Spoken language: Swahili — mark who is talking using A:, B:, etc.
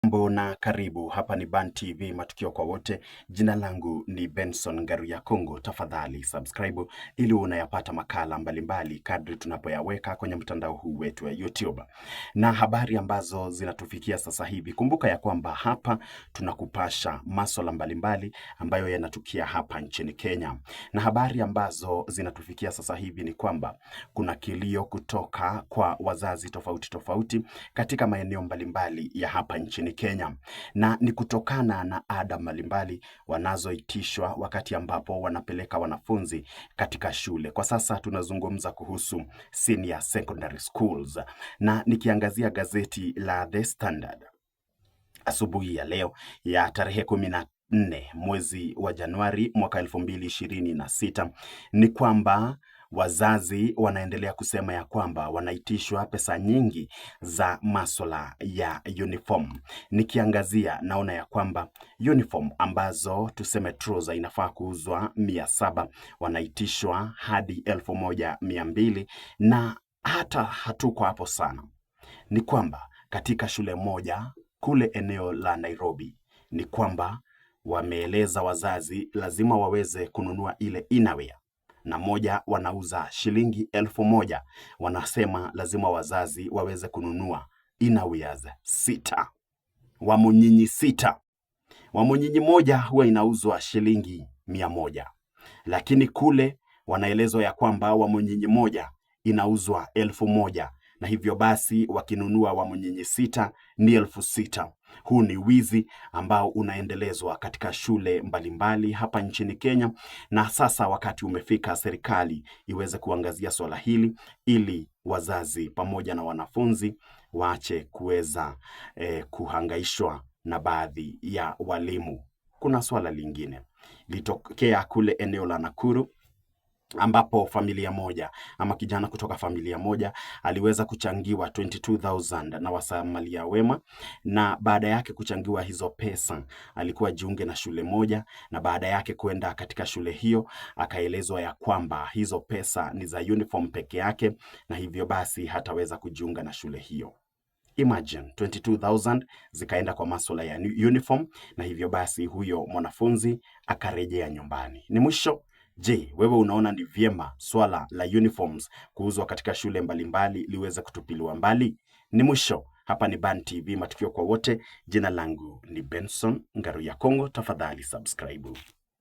A: Jambo na karibu, hapa ni Ban TV matukio kwa wote. Jina langu ni Benson Ngaruya Kongo. Tafadhali subscribe ili unayapata makala mbalimbali kadri tunapoyaweka kwenye mtandao huu wetu wa YouTube. Na habari ambazo zinatufikia sasa hivi, kumbuka ya kwamba hapa tunakupasha masuala mbalimbali ambayo yanatukia hapa nchini Kenya. Na habari ambazo zinatufikia sasa hivi ni kwamba kuna kilio kutoka kwa wazazi tofauti tofauti katika maeneo mbalimbali ya hapa nchini Kenya, na ni kutokana na ada mbalimbali wanazoitishwa wakati ambapo wanapeleka wanafunzi katika shule. Kwa sasa tunazungumza kuhusu senior secondary schools, na nikiangazia gazeti la The Standard asubuhi ya leo ya tarehe 14 mwezi wa Januari mwaka 2026 ni kwamba wazazi wanaendelea kusema ya kwamba wanaitishwa pesa nyingi za masuala ya uniform. Nikiangazia naona ya kwamba uniform ambazo tuseme trouser inafaa kuuzwa 700 wanaitishwa hadi 1200, na hata hatuko hapo sana. Ni kwamba katika shule moja kule eneo la Nairobi ni kwamba wameeleza wazazi lazima waweze kununua ile innerwear, na moja wanauza shilingi 1000. Wanasema lazima wazazi waweze kununua innerwears 6. Wamunyinyi 6. Wamunyinyi moja huwa inauzwa shilingi 100. Lakini kule wanaelezwa ya kwamba wamunyinyi moja inauzwa 1000, na hivyo basi wakinunua wamunyinyi 6 ni 6000. Huu ni wizi ambao unaendelezwa katika shule mbalimbali hapa nchini Kenya, na sasa wakati umefika serikali iweze kuangazia swala hili ili wazazi pamoja na wanafunzi waache kuweza kuhangaishwa na baadhi ya walimu. Kuna swala lingine litokea kule eneo la Nakuru ambapo familia moja ama kijana kutoka familia moja aliweza kuchangiwa 22,000 na wasamaria wema, na baada yake kuchangiwa hizo pesa alikuwa jiunge na shule moja, na baada yake kwenda katika shule hiyo akaelezwa ya kwamba hizo pesa ni za uniform peke yake, na hivyo basi hataweza kujiunga na shule hiyo. Imagine 22,000 zikaenda kwa masuala ya uniform, na hivyo basi huyo mwanafunzi akarejea nyumbani. Ni mwisho. Je, wewe unaona ni vyema swala la uniforms kuuzwa katika shule mbalimbali liweze kutupiliwa mbali? Ni mwisho. Hapa ni Ban TV matukio kwa wote. Jina langu ni Benson Ngaruya Kongo. Tafadhali subscribe.